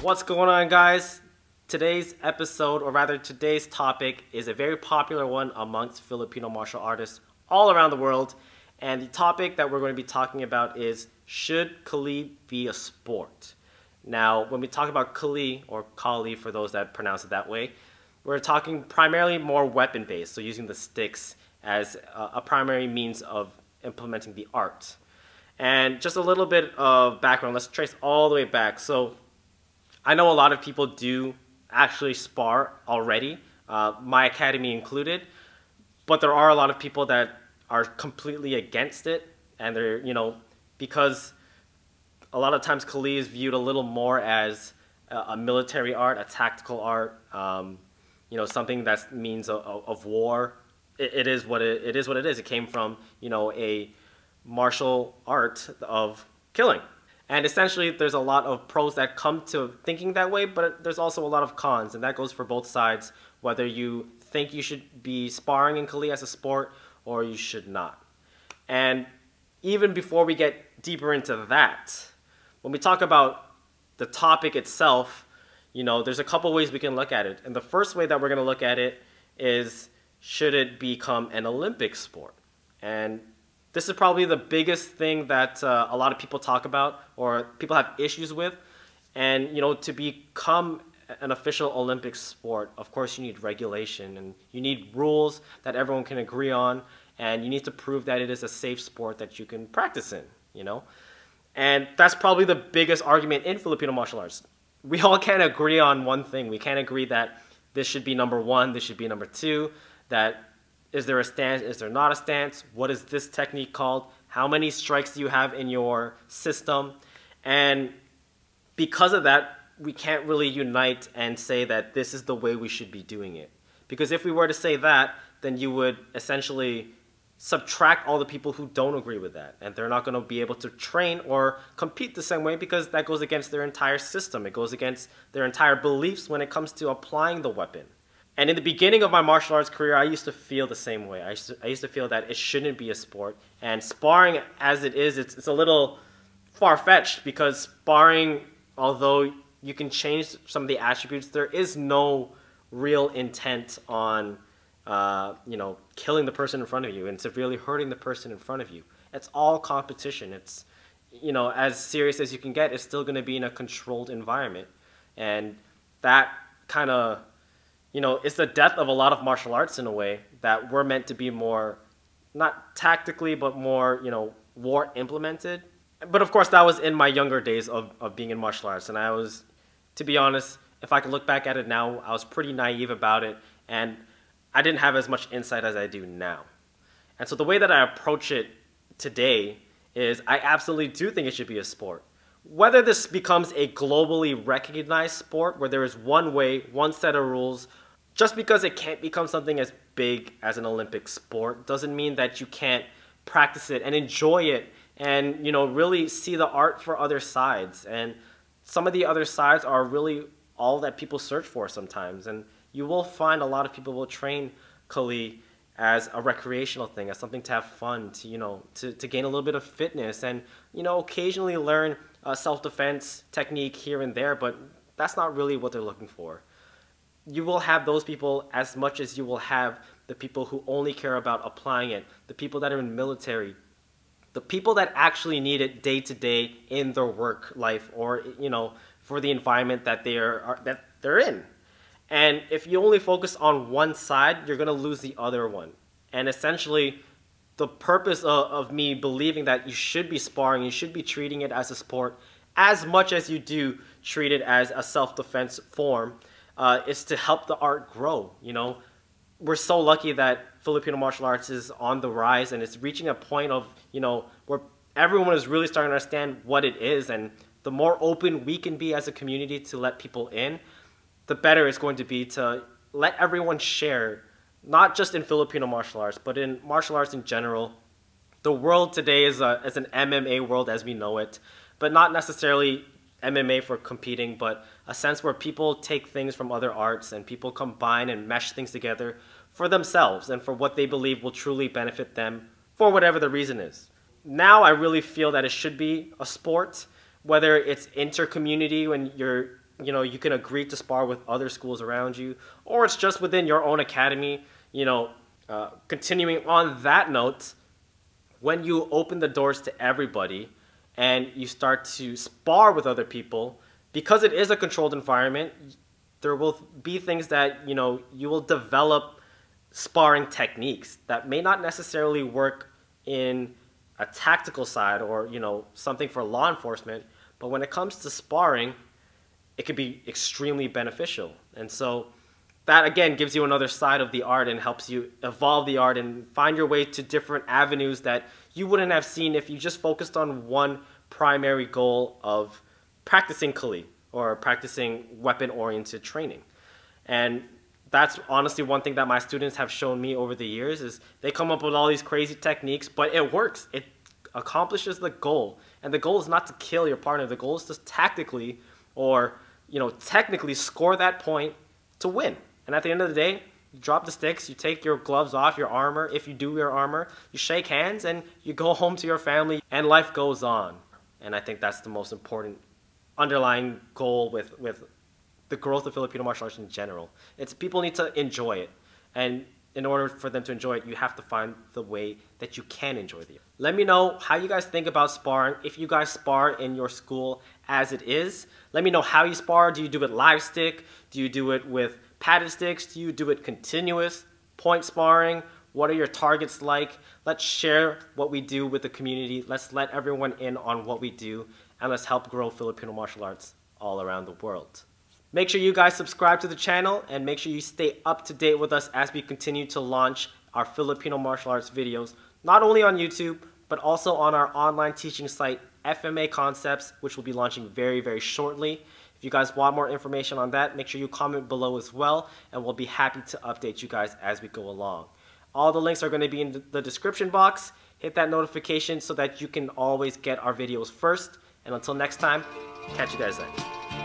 What's going on, guys? Today's episode, or rather today's topic, is a very popular one amongst Filipino martial artists all around the world. And the topic that we're going to be talking about is, should Kali be a sport? Now, when we talk about Kali, or Kali for those that pronounce it that way, we're talking primarily more weapon-based, so using the sticks as a primary means of implementing the art. And just a little bit of background, let's trace all the way back. So I know a lot of people do actually spar already, my academy included, but there are a lot of people that are completely against it, and they're, because a lot of times Kali is viewed a little more as a military art, a tactical art, something that means of war. It is what it is. It came from, a martial art of killing. And essentially, there's a lot of pros that come to thinking that way, but there's also a lot of cons, and that goes for both sides, whether you think you should be sparring in Kali as a sport or you should not. And even before we get deeper into that, when we talk about the topic itself, there's a couple ways we can look at it. And the first way that we're going to look at it is, should it become an Olympic sport? And this is probably the biggest thing that a lot of people talk about or people have issues with. And, to become an official Olympic sport, of course, you need regulation and you need rules that everyone can agree on. And you need to prove that it is a safe sport that you can practice in, And that's probably the biggest argument in Filipino martial arts. We all can't agree on one thing. We can't agree that this should be number one, this should be number two, that is there a stance? Is there not a stance? What is this technique called? How many strikes do you have in your system? And because of that, we can't really unite and say that this is the way we should be doing it. Because if we were to say that, then you would essentially subtract all the people who don't agree with that. And they're not going to be able to train or compete the same way because that goes against their entire system. It goes against their entire beliefs when it comes to applying the weapon. And in the beginning of my martial arts career, I used to feel the same way. I used to feel that it shouldn't be a sport. And sparring as it is, it's a little far-fetched because sparring, although you can change some of the attributes, there is no real intent on, killing the person in front of you and severely hurting the person in front of you. It's all competition. It's, as serious as you can get, it's still going to be in a controlled environment. And that kind of, it's the death of a lot of martial arts in a way, that we're meant to be more, not tactically, but more, war implemented. But of course, that was in my younger days of being in martial arts. And I was, to be honest, if I could look back at it now, I was pretty naive about it. And I didn't have as much insight as I do now. And so the way that I approach it today is I absolutely do think it should be a sport. Whether this becomes a globally recognized sport where there is one way, one set of rules, just because it can't become something as big as an Olympic sport doesn't mean that you can't practice it and enjoy it and, really see the art for other sides. And some of the other sides are really all that people search for sometimes. And you will find a lot of people will train Kali as a recreational thing, as something to have fun, to gain a little bit of fitness and, occasionally learn a self-defense technique here and there, but that's not really what they're looking for. You will have those people as much as you will have the people who only care about applying it, the people that are in military, the people that actually need it day to day in their work life or, for the environment that they're in. And if you only focus on one side, you're going to lose the other one. And essentially, the purpose of me believing that you should be sparring, you should be treating it as a sport as much as you do treat it as a self-defense form, is to help the art grow. We're so lucky that Filipino martial arts is on the rise and it's reaching a point of, where everyone is really starting to understand what it is. And the more open we can be as a community to let people in, the better it's going to be to let everyone share, not just in Filipino martial arts, but in martial arts in general. The world today is an MMA world as we know it, but not necessarily MMA for competing, but a sense where people take things from other arts and people combine and mesh things together for themselves and for what they believe will truly benefit them for whatever the reason is. Now I really feel that it should be a sport, whether it's inter-community when you're you know, you can agree to spar with other schools around you, or it's just within your own academy. You know, continuing on that note, when you open the doors to everybody and you start to spar with other people, because it is a controlled environment, there will be things that, you know, you will develop sparring techniques that may not necessarily work in a tactical side or, you know, something for law enforcement, but when it comes to sparring, it could be extremely beneficial. And so that again gives you another side of the art and helps you evolve the art and find your way to different avenues that you wouldn't have seen if you just focused on one primary goal of practicing Kali or practicing weapon-oriented training. And that's honestly one thing that my students have shown me over the years is they come up with all these crazy techniques, but it works. It accomplishes the goal. And the goal is not to kill your partner. The goal is to tactically or, you know, technically score that point to win. And at the end of the day, you drop the sticks, you take your gloves off, your armor, if you do wear armor, you shake hands, and you go home to your family, and life goes on. And I think that's the most important underlying goal with the growth of Filipino martial arts in general. It's people need to enjoy it. And in order for them to enjoy it, you have to find the way that you can enjoy it. Let me know how you guys think about sparring. If you guys spar in your school as it is, let me know how you spar. Do you do it live stick? Do you do it with padded sticks? Do you do it continuous? Point sparring? What are your targets like? Let's share what we do with the community. Let's let everyone in on what we do, and let's help grow Filipino martial arts all around the world. Make sure you guys subscribe to the channel and make sure you stay up to date with us as we continue to launch our Filipino martial arts videos, not only on YouTube, but also on our online teaching site, FMACONCEPTS, which will be launching very, very shortly. If you guys want more information on that, make sure you comment below as well, and we'll be happy to update you guys as we go along. All the links are going to be in the description box. Hit that notification so that you can always get our videos first. And until next time, catch you guys then.